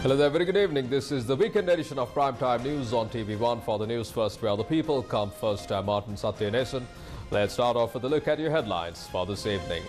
Hello there, very good evening. This is the weekend edition of Primetime News on TV1 for the Newsfirst, where the people come first. I'm Martin Satyanesan. Let's start off with a look at your headlines for this evening.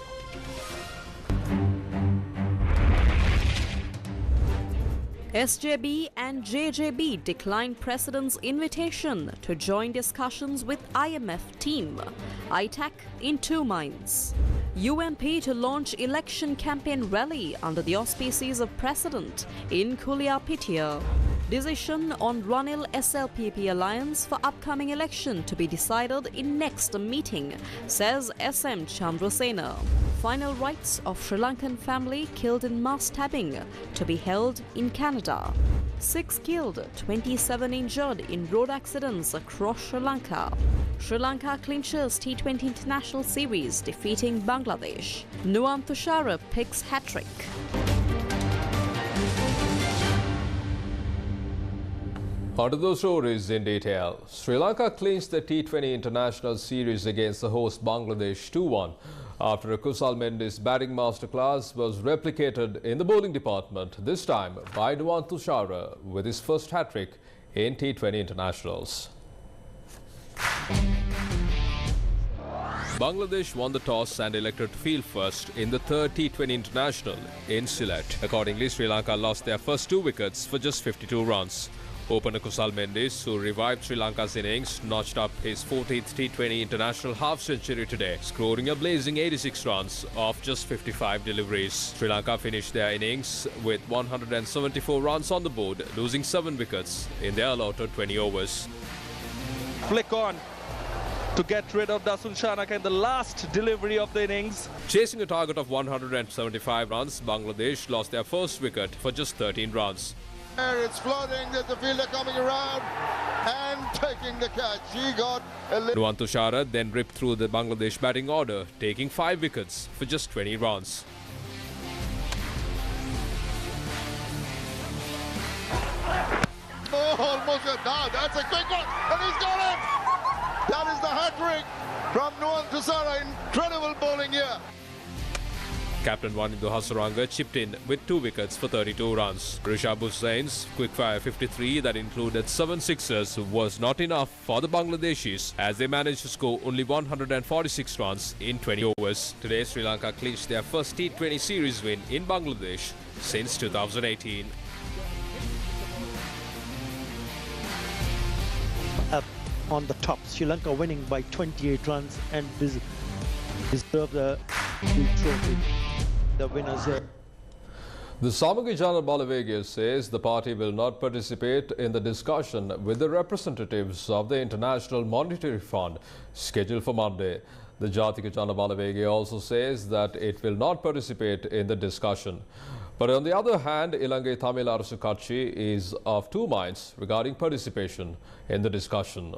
SJB and JJB decline President's invitation to join discussions with IMF team. ITAC in two minds. UNP to launch election campaign rally under the auspices of President in Kuliapitia. Decision on Ranil SLPP alliance for upcoming election to be decided in next meeting, says SM Chandrasena. Final rites of Sri Lankan family killed in mass stabbing to be held in Canada. 6 killed, 27 injured in road accidents across Sri Lanka. Sri Lanka clinchers T20 International Series, defeating Bangladesh. Nuwan Thushara picks hat-trick. On to those stories in detail. Sri Lanka clinched the T20 International Series against the host Bangladesh 2-1 after a Kusal Mendes batting masterclass was replicated in the bowling department, this time by Nuwan Thushara with his first hat-trick in T20 Internationals. Bangladesh won the toss and elected to field first in the third T20 International in Sylhet. Accordingly, Sri Lanka lost their first 2 wickets for just 52 runs. Opener Kusal Mendes, who revived Sri Lanka's innings, notched up his 14th T20 International half-century today, scoring a blazing 86 runs off just 55 deliveries. Sri Lanka finished their innings with 174 runs on the board, losing 7 wickets in their allotted 20 overs. Flick on to get rid of Dasun Shanaka in the last delivery of the innings. Chasing a target of 175 runs, Bangladesh lost their first wicket for just 13 runs. It's floating, there's the fielder coming around and taking the catch. He got a little... Nuwan Thushara then ripped through the Bangladesh batting order, taking 5 wickets for just 20 runs. Oh, almost a... Now that's a quick one, and he's got it! That is the hat-trick from Nuwan Thushara. Incredible bowling here. Captain Wanindu Hasaranga chipped in with 2 wickets for 32 runs. Rishabh Hussein's quick-fire 53 that included 7 sixers was not enough for the Bangladeshis, as they managed to score only 146 runs in 20 overs. Today, Sri Lanka clinched their first T20 series win in Bangladesh since 2018. Up on the top, Sri Lanka winning by 28 runs and deserve the trophy. The winners here. The Samagijana Balavagia says the party will not participate in the discussion with the representatives of the International Monetary Fund scheduled for Monday. The Jatika Jana Balavagia also says that it will not participate in the discussion. But on the other hand, Ilangai Tamil Arasu Katchi is of 2 minds regarding participation in the discussion.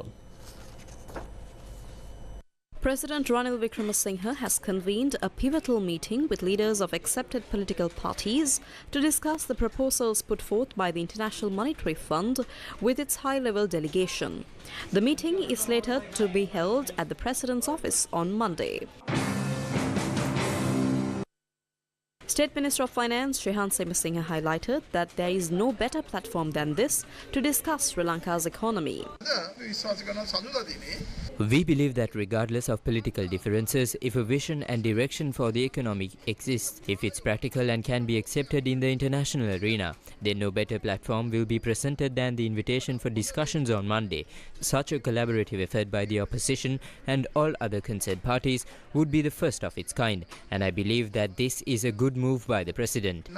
President Ranil Wickremesinghe has convened a pivotal meeting with leaders of accepted political parties to discuss the proposals put forth by the International Monetary Fund with its high-level delegation. The meeting is slated to be held at the President's office on Monday. State Minister of Finance Srihan Semesinghe highlighted that there is no better platform than this to discuss Sri Lanka's economy. We believe that regardless of political differences, if a vision and direction for the economy exists, if it's practical and can be accepted in the international arena, then no better platform will be presented than the invitation for discussions on Monday. Such a collaborative effort by the opposition and all other concerned parties would be the first of its kind, and I believe that this is a good move by the President.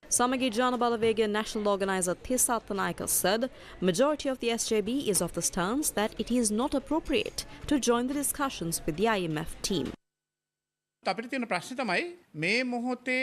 Samagijana Balavagia national organizer Thissa Tanaika said majority of the SJB is of the stance that it is not appropriate to join the discussions with the IMF team. මේ මොහොතේ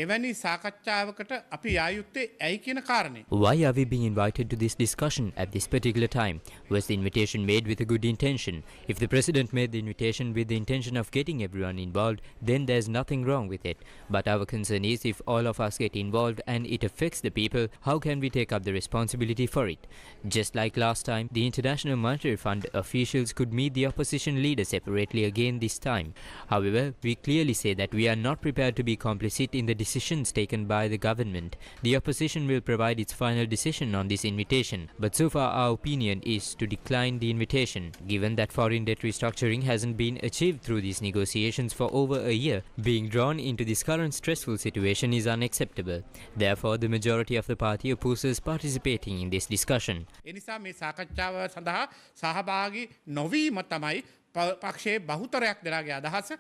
එවැනි සාකච්ඡාවකට අපි යා යුත්තේ ඇයි කියන කාරණේ. Why are we being invited to this discussion at this particular time? Was the invitation made with a good intention? If the president made the invitation with the intention of getting everyone involved, then there's nothing wrong with it. But our concern is if all of us get involved and it affects the people, how can we take up the responsibility for it? Just like last time, the International Monetary Fund officials could meet the opposition leader separately again this time. However, we clearly say that we are not prepared to be complicit in the decisions taken by the government. The opposition will provide its final decision on this invitation, but so far our opinion is to decline the invitation. Given that foreign debt restructuring hasn't been achieved through these negotiations for over a year, being drawn into this current stressful situation is unacceptable. Therefore, the majority of the party opposes participating in this discussion. එනිසා මේ සාකච්ඡාව සඳහා සහභාගී නොවීම තමයි පක්ෂයේ බහුතරයක් දෙනාගේ අදහස.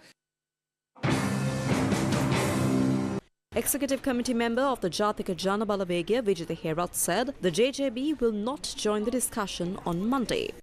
Executive Committee member of the Jathika Janabalawegaya Vijitha Herath said the JJB will not join the discussion on Monday.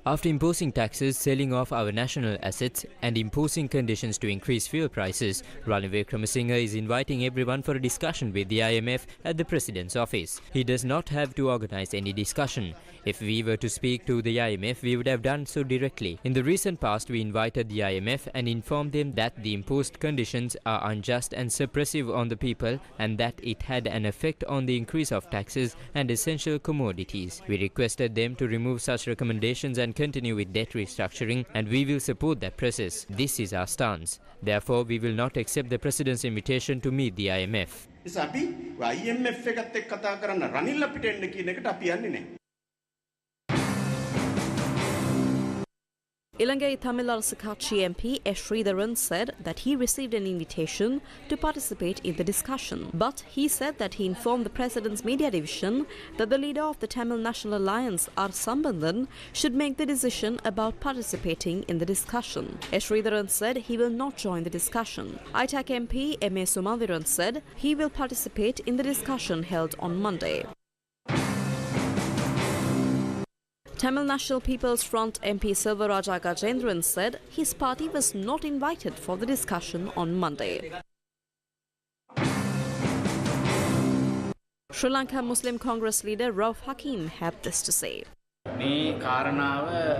After imposing taxes, selling off our national assets and imposing conditions to increase fuel prices, Ranil Wickremesinghe is inviting everyone for a discussion with the IMF at the President's office. He does not have to organize any discussion. If we were to speak to the IMF, we would have done so directly. In the recent past, we invited the IMF and informed them that the imposed conditions are unjust and suppressive on the people and that it had an effect on the increase of taxes and essential commodities. We requested them to remove such recommendations and continue with debt restructuring, and we will support that process. This is our stance. Therefore, we will not accept the President's invitation to meet the IMF. Ilangai Tamil Arasa Katchi MP S. Sridharan said that he received an invitation to participate in the discussion. But he said that he informed the President's media division that the leader of the Tamil National Alliance, R. Sambandhan, should make the decision about participating in the discussion. S. Sridharan said he will not join the discussion. ITAC MP M. A. Sumaviran said he will participate in the discussion held on Monday. Tamil National People's Front MP Silvaraja Gajendran said his party was not invited for the discussion on Monday. Sri Lanka Muslim Congress leader Rauf Hakim had this to say.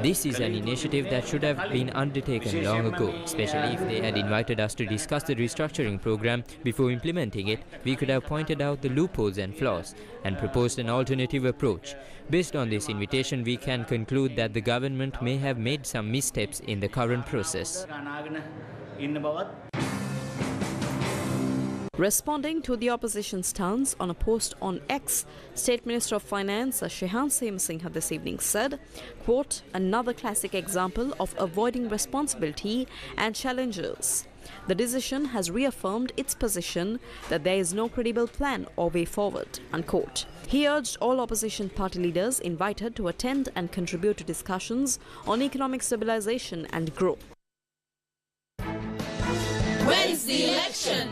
This is an initiative that should have been undertaken long ago, especially if they had invited us to discuss the restructuring program before implementing it. We could have pointed out the loopholes and flaws and proposed an alternative approach. Based on this invitation, we can conclude that the government may have made some missteps in the current process. Responding to the opposition's stance on a post on X, State Minister of Finance Shehan Singha this evening said, quote, another classic example of avoiding responsibility and challenges. The decision has reaffirmed its position that there is no credible plan or way forward, unquote. He urged all opposition party leaders invited to attend and contribute to discussions on economic stabilization and growth. When's the election?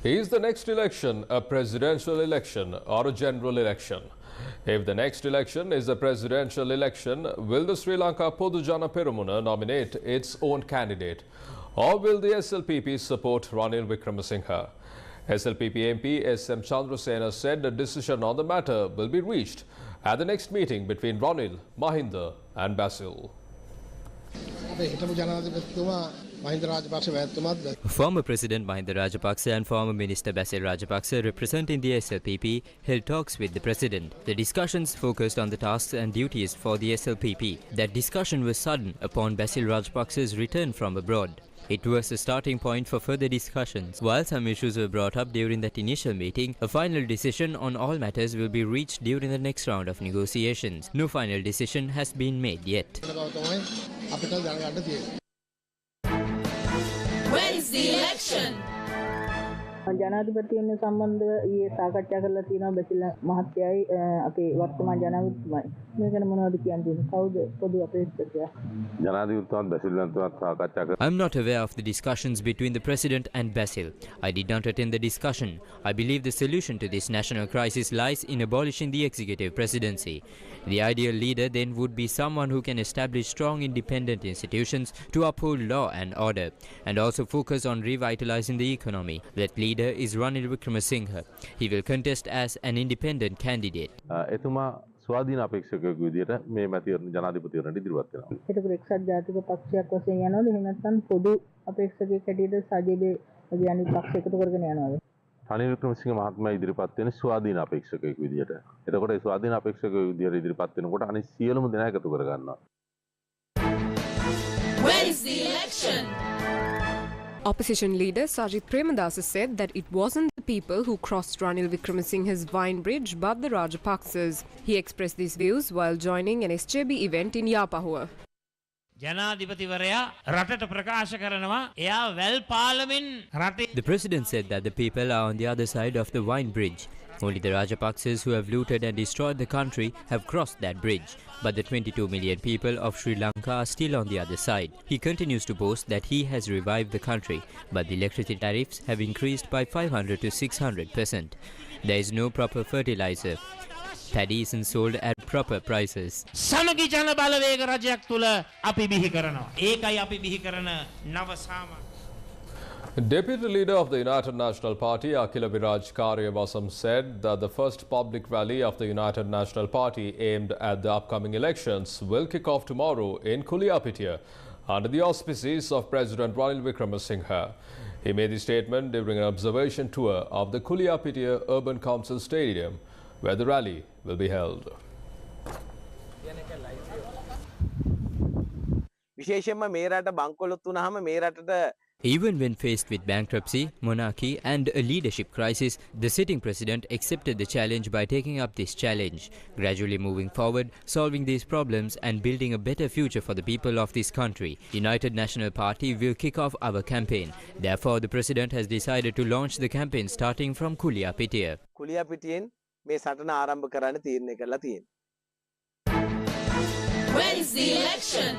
Is the next election a presidential election or a general election? If the next election is a presidential election, will the Sri Lanka Podujana Peramuna nominate its own candidate? Or will the SLPP support Ranil Wickremesinghe? SLPP MP S.M. Chandrasena said a decision on the matter will be reached at the next meeting between Ranil, Mahinda and Basil. Former President Mahinda Rajapaksa and former Minister Basil Rajapaksa representing the SLPP held talks with the President. The discussions focused on the tasks and duties for the SLPP. That discussion was sudden upon Basil Rajapaksa's return from abroad. It was a starting point for further discussions. While some issues were brought up during that initial meeting, a final decision on all matters will be reached during the next round of negotiations. No final decision has been made yet. When's the election? ජනාධිපතිතුමනි සම්බන්ධව ඊයේ සාකච්ඡා කරලා තියෙනවා බැසිල් මහත්තයයි අපේ වර්තමාන ජනාධිපතිතුමයි. මේ ගැන මොනවද කියන්නේ? කවුද පොදු අපේක්ෂකයා? ජනාධිපතිතුමත් බැසිල් මහත්මයාත් සාකච්ඡා කරා. I'm not aware of the discussions between the President and Basil. I did not attend the discussion. I believe the solution to this national crisis lies in abolishing the executive presidency. The ideal leader then would be someone who can establish strong independent institutions to uphold law and order, and also focus on revitalizing the economy. That leader is Ranil Wickremesinghe. He will contest as an independent candidate. එතුමා ස්වාධීන අපේක්ෂකයෙකු විදියට මේ මැතිවරණ ජනාධිපතිවරණයට ඉදිරිපත් වෙනවා. ඒක එක්සත් ජාතික පක්ෂයක් වශයෙන් යනවද? එහෙම නැත්නම් පොදු අපේක්ෂකයෙක් හැටියට සජීවී කියන්නේ පක්ෂ එකතු කරගෙන යනවද? රනිල් වික්‍රමසිංහ මහත්මයා ඉදිරිපත් වෙන ස්වාධීන අපේක්ෂකයෙකු විදියට. එතකොට ඒ ස්වාධීන අපේක්ෂකයෙකු විදියට ඉදිරිපත් වෙනකොට අනිත් සියලුම දෙනා එකතු කර ගන්නවා. When's the election? Opposition leader Sajith Premadasa said that it wasn't the people who crossed Ranil Wickremesinghe's Vine Bridge but the Rajapaksas. He expressed these views while joining an SJB event in Yapahua. ජනාධිපතිවරයා රටට ප්‍රකාශ කරනවා එයා වැල් පාලමින් රටේ. The president said that the people are on the other side of the Vine Bridge. Only the Rajapaksas who have looted and destroyed the country have crossed that bridge. But the 22 million people of Sri Lanka are still on the other side. He continues to boast that he has revived the country, but the electricity tariffs have increased by 500 to 600%. There is no proper fertilizer. Paddy isn't sold at proper prices. සමගි ජන බලවේග රජයක් තුල අපි බිහි කරනවා. ඒකයි අපි බිහි කරන නව සාම. Deputy Leader of the United National Party, Akhila Viraj Karyavasam, said that the first public rally of the United National Party aimed at the upcoming elections will kick off tomorrow in Kuliapitiya under the auspices of President Ranil Wickremesinghe. He made the statement during an observation tour of the Kuliapitiya Urban Council Stadium, where the rally will be held. Even when faced with bankruptcy, monarchy and a leadership crisis, the sitting president accepted the challenge by taking up this challenge, gradually moving forward, solving these problems and building a better future for the people of this country. United National Party will kick off our campaign. Therefore, the president has decided to launch the campaign starting from Kuliapitiya. When's the election?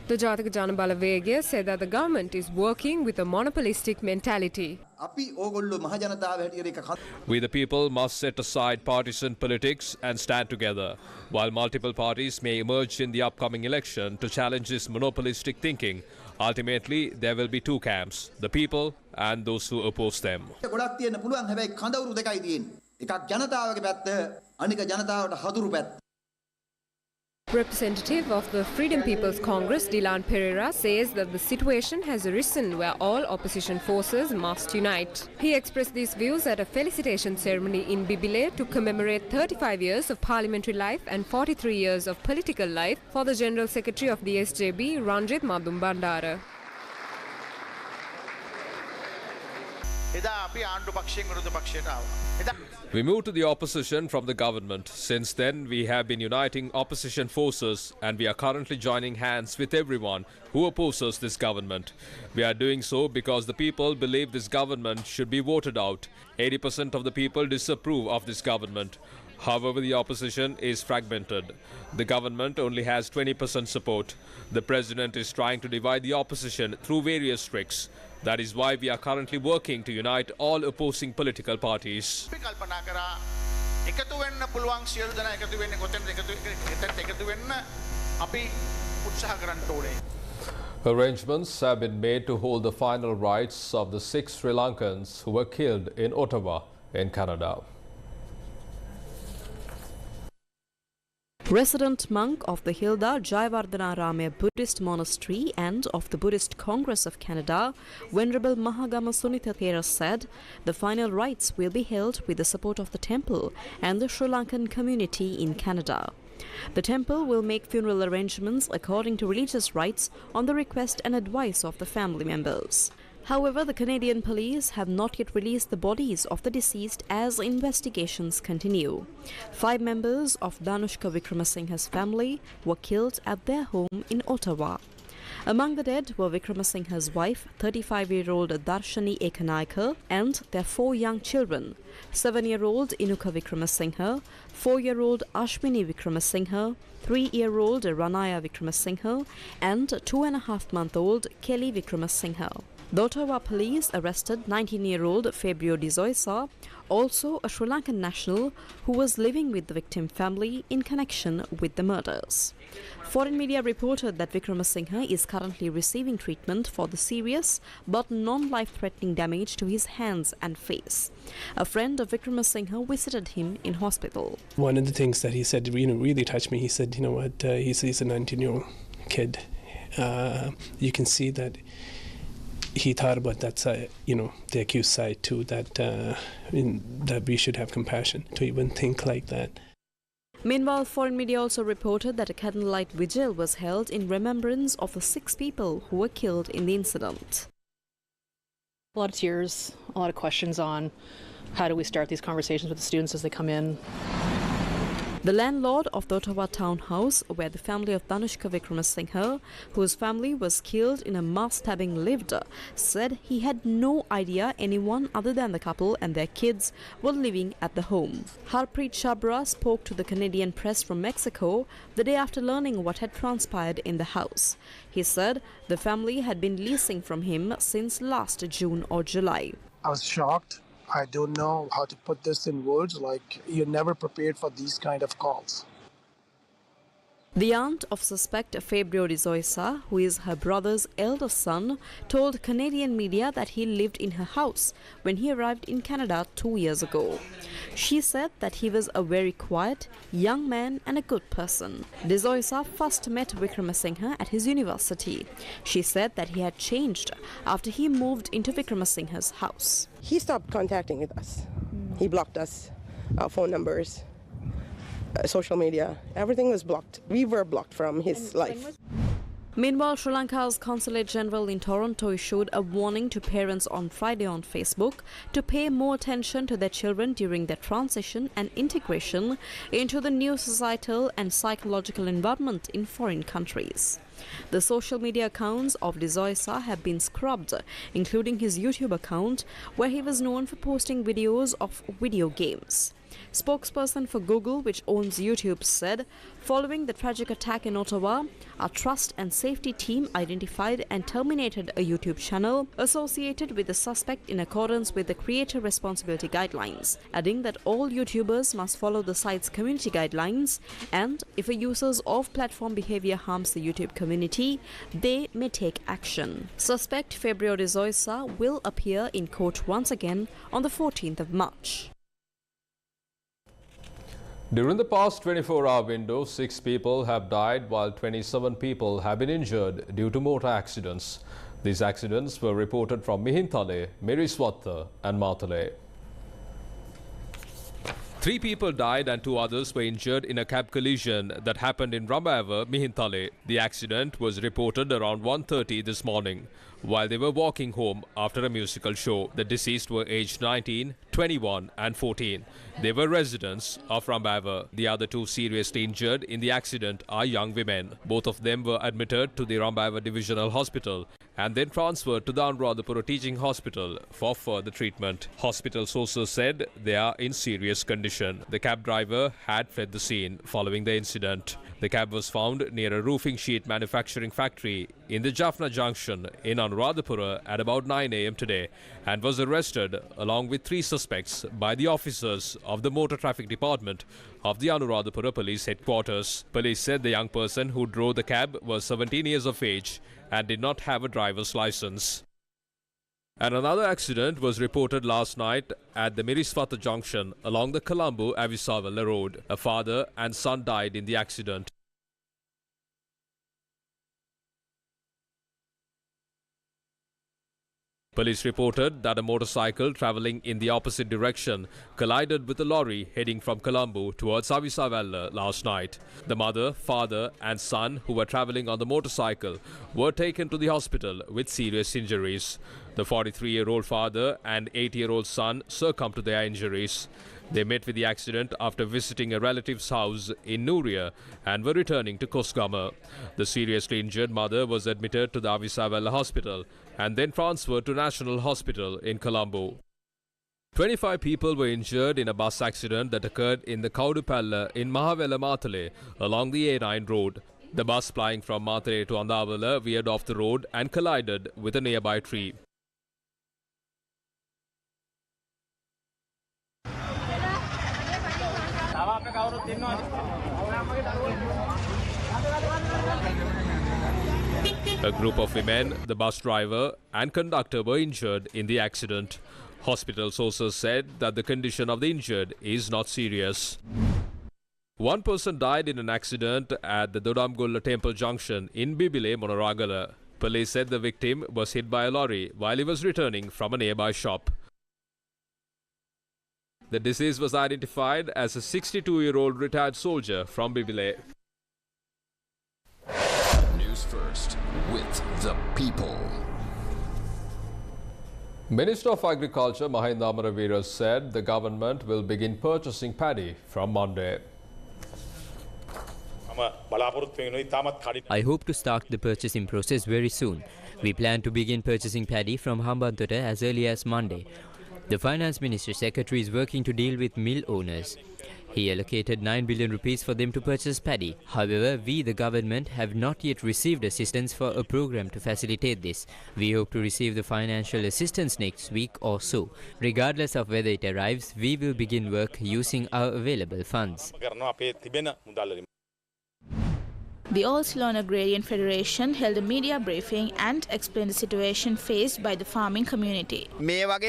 The Jatika Jana Balavegya said that the government is working with a monopolistic mentality. We the people must set aside partisan politics and stand together. While multiple parties may emerge in the upcoming election to challenge this monopolistic thinking, ultimately there will be two camps, the people and those who oppose them. Representative of the Freedom People's Congress, Dilan Pereira, says that the situation has arisen where all opposition forces must unite. He expressed these views at a felicitation ceremony in Bibile to commemorate 35 years of parliamentary life and 43 years of political life for the General Secretary of the SJB, Ranjit Madum Bandara. We move to the opposition from the government. Since then, we have been uniting opposition forces and we are currently joining hands with everyone who opposes this government. We are doing so because the people believe this government should be voted out. 80% of the people disapprove of this government. However, the opposition is fragmented. The government only has 20% support. The president is trying to divide the opposition through various tricks. That is why we are currently working to unite all opposing political parties. Arrangements have been made to hold the final rites of the 6 Sri Lankans who were killed in Ottawa in Canada. Resident monk of the Hilda Jayavardhanarama Buddhist Monastery and of the Buddhist Congress of Canada, Venerable Mahagama Sunitha Thera said the final rites will be held with the support of the temple and the Sri Lankan community in Canada. The temple will make funeral arrangements according to religious rites on the request and advice of the family members. However, the Canadian police have not yet released the bodies of the deceased as investigations continue. 5 members of Danushka Wickremesinghe's family were killed at their home in Ottawa. Among the dead were Vikramasinghe's wife, 35-year-old Darshani Ekanaika, and their 4 young children, 7-year-old Inuka Vikramasinghe, 4-year-old Ashwini Vikramasinghe, 3-year-old Ranaya Vikramasinghe, and 2.5-month-old Kelly Vikramasinghe. The Ottawa police arrested 19-year-old Fabio De Zoisa, also a Sri Lankan national who was living with the victim family in connection with the murders. Foreign media reported that Vikramasinghe is currently receiving treatment for the serious but non-life-threatening damage to his hands and face. A friend of Vikramasinghe visited him in hospital. One of the things that he said really touched me. He said, you know what, he's a 19-year-old kid. You can see that he thought about that side, the accused side too, that we should have compassion to even think like that. Meanwhile, foreign media also reported that a candlelight vigil was held in remembrance of the 6 people who were killed in the incident. A lot of tears, a lot of questions on how do we start these conversations with the students as they come in. The landlord of the Ottawa townhouse, where the family of Danushka Vikramasinghe, whose family was killed in a mass stabbing, lived, said he had no idea anyone other than the couple and their kids were living at the home. Harpreet Chabra spoke to the Canadian press from Mexico the day after learning what had transpired in the house. He said the family had been leasing from him since last June or July. I was shocked. I don't know how to put this in words, like you're never prepared for these kind of calls. The aunt of suspect Fabio De Zoisa, who is her brother's eldest son, told Canadian media that he lived in her house when he arrived in Canada 2 years ago. She said that he was a very quiet, young man and a good person. De Zoisa first met Vikramasinghe at his university. She said that he had changed after he moved into Vikramasinghe's house. He stopped contacting with us. He blocked us, our phone numbers. Social media, everything was blocked. We were blocked from his life. Meanwhile, Sri Lanka's Consulate General in Toronto issued a warning to parents on Friday on Facebook to pay more attention to their children during their transition and integration into the new societal and psychological environment in foreign countries. The social media accounts of De Zoisa have been scrubbed, including his YouTube account, where he was known for posting videos of video games. Spokesperson for Google, which owns YouTube, said, following the tragic attack in Ottawa, our trust and safety team identified and terminated a YouTube channel associated with the suspect in accordance with the Creator Responsibility Guidelines, adding that all YouTubers must follow the site's community guidelines, and if a user's off-platform behavior harms the YouTube community, they may take action. Suspect Fabio De Zoisa will appear in court once again on the 14th of March. During the past 24-hour window, 6 people have died while 27 people have been injured due to motor accidents. These accidents were reported from Mihintale, Miriswatha and Mathale. 3 people died and 2 others were injured in a cab collision that happened in Rambaeva, Mihintale. The accident was reported around 1:30 this morning while they were walking home after a musical show. The deceased were aged 19, 21 and 14. They were residents of Rambaeva. The other 2 seriously injured in the accident are young women. Both of them were admitted to the Rambaeva Divisional Hospital and then transferred to the Anuradhapura Teaching Hospital for further treatment. Hospital sources said they are in serious condition. The cab driver had fled the scene following the incident. The cab was found near a roofing sheet manufacturing factory in the Jaffna Junction in Anuradhapura at about 9 a.m. today and was arrested along with 3 suspects by the officers of the Motor Traffic Department of the Anuradhapura Police Headquarters. Police said the young person who drove the cab was 17 years of age and did not have a driver's license. And another accident was reported last night at the Miriswatha junction along the Colombo-Avisawala road. A father and son died in the accident. Police reported that a motorcycle travelling in the opposite direction collided with a lorry heading from Colombo towards Avisawala last night. The mother, father and son who were travelling on the motorcycle were taken to the hospital with serious injuries. The 43-year-old father and 8-year-old son succumbed to their injuries. They met with the accident after visiting a relative's house in Nuria and were returning to Kosgama. The seriously injured mother was admitted to the Avisavella hospital and then transferred to National Hospital in Colombo. 25 people were injured in a bus accident that occurred in the Kaudupalla in Mahavela Matale along the A9 road. The bus plying from Matale to Andavala veered off the road and collided with a nearby tree. A group of women, the bus driver and conductor were injured in the accident. Hospital sources said that the condition of the injured is not serious. One person died in an accident at the Dodamgolla Temple Junction in Bibile, Monoragala. Police said the victim was hit by a lorry while he was returning from a nearby shop. The deceased was identified as a 62-year-old retired soldier from Bibile. Newsfirst with the people. Minister of Agriculture Mahinda Amaraveera said the government will begin purchasing paddy from Monday. I hope to start the purchasing process very soon. We plan to begin purchasing paddy from Hambantota as early as Monday. The Finance Ministry Secretary is working to deal with mill owners. He allocated 9 billion rupees for them to purchase paddy. However, we, the government, have not yet received assistance for a program to facilitate this. We hope to receive the financial assistance next week or so. Regardless of whether it arrives, we will begin work using our available funds. The All Ceylon Agrarian Federation held a media briefing and explained the situation faced by the farming community. Minister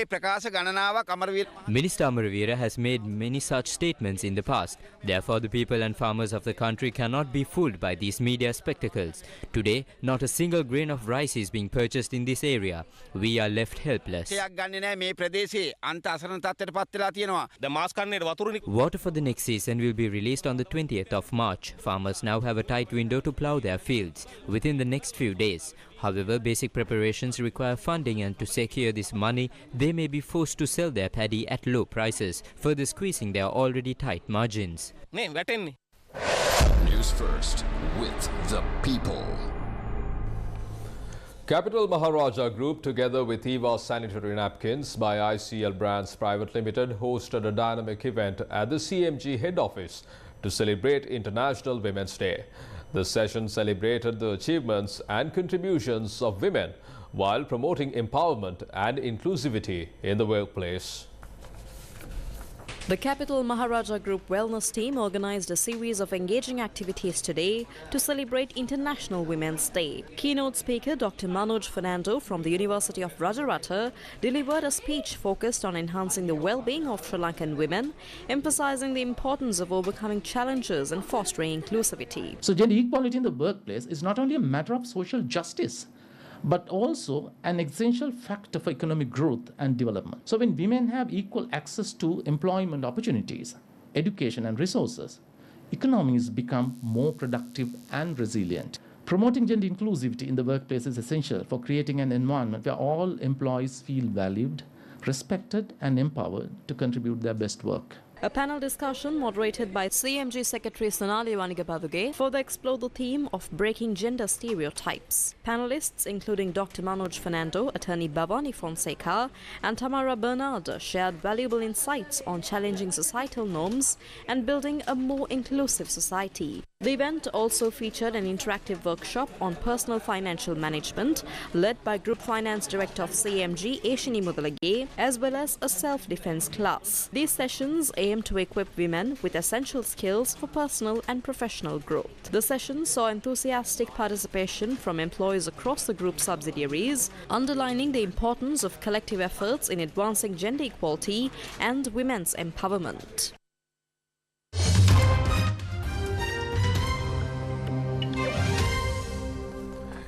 Amaraveera has made many such statements in the past. Therefore, the people and farmers of the country cannot be fooled by these media spectacles. Today, not a single grain of rice is being purchased in this area. We are left helpless. Water for the next season will be released on the 20th of March. Farmers now have a tight window to plough their fields within the next few days. However, basic preparations require funding, and to secure this money, they may be forced to sell their paddy at low prices, further squeezing their already tight margins. Newsfirst with the people. Capital Maharaja Group, together with Eva Sanitary Napkins by ICL Brands Private Limited, hosted a dynamic event at the CMG head office to celebrate International Women's Day. The session celebrated the achievements and contributions of women while promoting empowerment and inclusivity in the workplace. The Capital Maharaja Group Wellness team organized a series of engaging activities today to celebrate International Women's Day. Keynote speaker Dr. Manoj Fernando from the University of Rajarata delivered a speech focused on enhancing the well-being of Sri Lankan women, emphasizing the importance of overcoming challenges and fostering inclusivity. So gender equality in the workplace is not only a matter of social justice, but also an essential factor for economic growth and development. So when women have equal access to employment opportunities, education and resources, economies become more productive and resilient. Promoting gender inclusivity in the workplace is essential for creating an environment where all employees feel valued, respected and empowered to contribute their best work. A panel discussion moderated by CMG Secretary Sonali Vanigabaduge further explored the theme of breaking gender stereotypes. Panelists, including Dr. Manoj Fernando, attorney Bhavani Fonseca, and Tamara Bernard, shared valuable insights on challenging societal norms and building a more inclusive society. The event also featured an interactive workshop on personal financial management led by Group Finance Director of CMG, Ashini Mudalage, as well as a self-defense class. These sessions aim to equip women with essential skills for personal and professional growth. The session saw enthusiastic participation from employees across the group subsidiaries, underlining the importance of collective efforts in advancing gender equality and women's empowerment.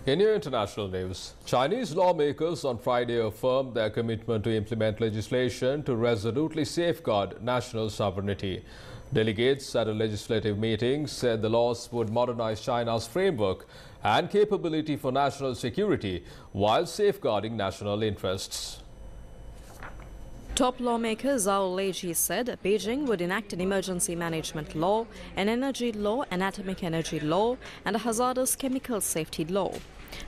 In your international news, Chinese lawmakers on Friday affirmed their commitment to implement legislation to resolutely safeguard national sovereignty. Delegates at a legislative meeting said the laws would modernize China's framework and capability for national security while safeguarding national interests. Top lawmaker Zhao Leiji said Beijing would enact an emergency management law, an energy law, an atomic energy law, and a hazardous chemical safety law.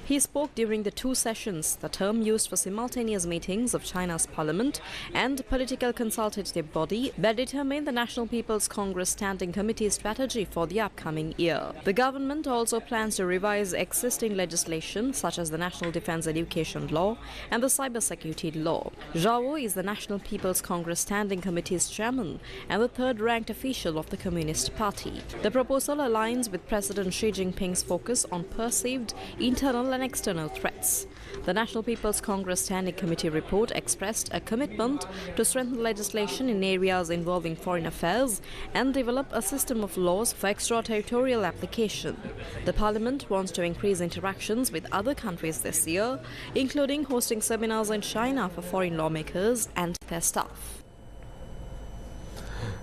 He spoke during the two sessions, the term used for simultaneous meetings of China's parliament and political consultative body that determine the National People's Congress Standing Committee's strategy for the upcoming year. The government also plans to revise existing legislation such as the National Defense Education Law and the Cybersecurity Law. Zhao is the National People's Congress Standing Committee's chairman and the third-ranked official of the Communist Party. The proposal aligns with President Xi Jinping's focus on perceived internal and external threats. The National People's Congress Standing Committee report expressed a commitment to strengthen legislation in areas involving foreign affairs and develop a system of laws for extraterritorial application. The Parliament wants to increase interactions with other countries this year, including hosting seminars in China for foreign lawmakers and their staff.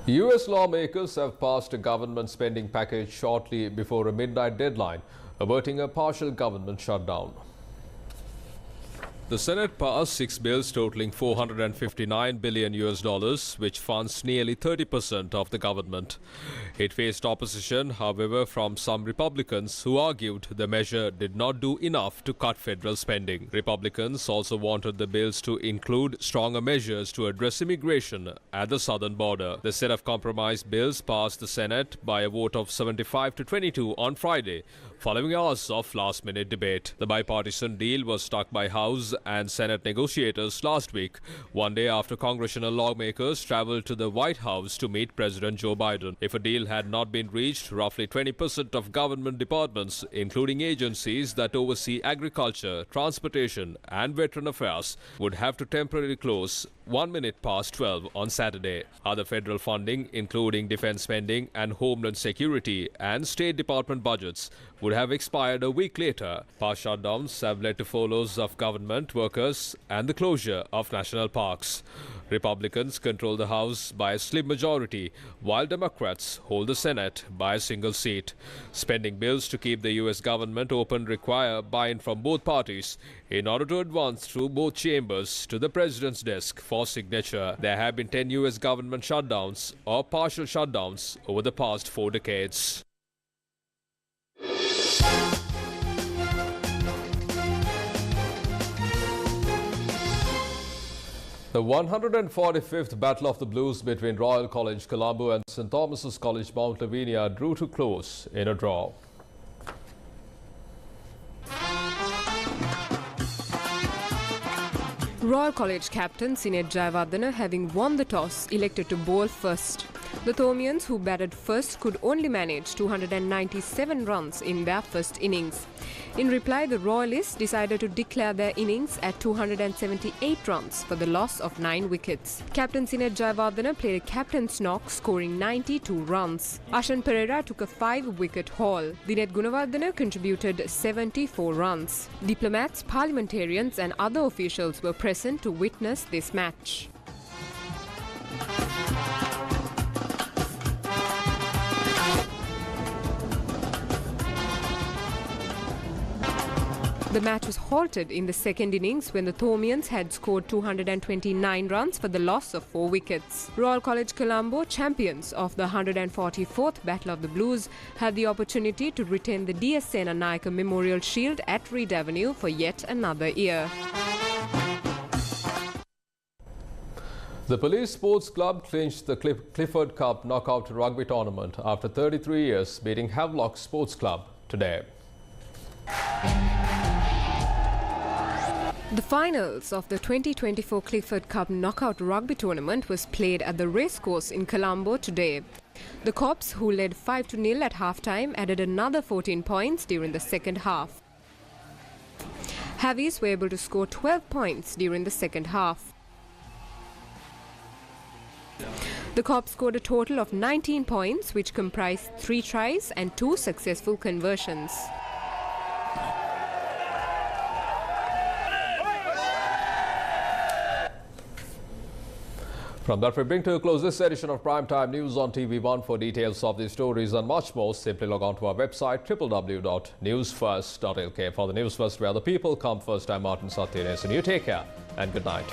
US lawmakers have passed a government spending package shortly before a midnight deadline, averting a partial government shutdown. The Senate passed 6 bills totaling $459 billion, which funds nearly 30% of the government. It faced opposition, however, from some Republicans who argued the measure did not do enough to cut federal spending. Republicans also wanted the bills to include stronger measures to address immigration at the southern border. The set of compromise bills passed the Senate by a vote of 75 to 22 on Friday, following hours of last-minute debate. The bipartisan deal was struck by House and Senate negotiators last week, one day after congressional lawmakers traveled to the White House to meet President Joe Biden. If a deal had not been reached, roughly 20% of government departments, including agencies that oversee agriculture, transportation and veteran affairs, would have to temporarily close 1 minute past 12 on Saturday. Other federal funding, including defense spending and homeland security and State Department budgets, would have expired a week later. Past shutdowns have led to furloughs of government workers and the closure of national parks. Republicans control the House by a slim majority, while Democrats hold the Senate by a single seat. Spending bills to keep the U.S. government open require buy-in from both parties in order to advance through both chambers to the president's desk for signature. There have been 10 U.S. government shutdowns or partial shutdowns over the past 4 decades. The 145th Battle of the Blues between Royal College Colombo and St. Thomas's College Mount Lavinia drew to close in a draw. Royal College captain Sinead Jayawardene, having won the toss, elected to bowl first. The Thomians, who batted first, could only manage 297 runs in their first innings. In reply, the Royalists decided to declare their innings at 278 runs for the loss of 9 wickets. Captain Sinead Jayawardene played a captain's knock, scoring 92 runs. Ashan Pereira took a 5-wicket haul. Dinet Gunawardene contributed 74 runs. Diplomats, parliamentarians and other officials were present to witness this match. The match was halted in the second innings when the Thomians had scored 229 runs for the loss of 4 wickets. Royal College Colombo, champions of the 144th Battle of the Blues, had the opportunity to retain the DS Sena Nayaka Memorial Shield at Reed Avenue for yet another year. The Police Sports Club clinched the Clifford Cup knockout rugby tournament after 33 years, beating Havelock Sports Club today. The finals of the 2024 Clifford Cup knockout rugby tournament was played at the racecourse in Colombo today. The Cops, who led 5-0 at half-time, added another 14 points during the second half. Havies were able to score 12 points during the second half. The Cops scored a total of 19 points, which comprised 3 tries and 2 successful conversions. From that, we bring to a close this edition of Primetime News on TV1. For details of these stories and much more, simply log on to our website www.newsfirst.lk. For the News First, where the people come first, I'm Martin Satyanes, and you take care and good night.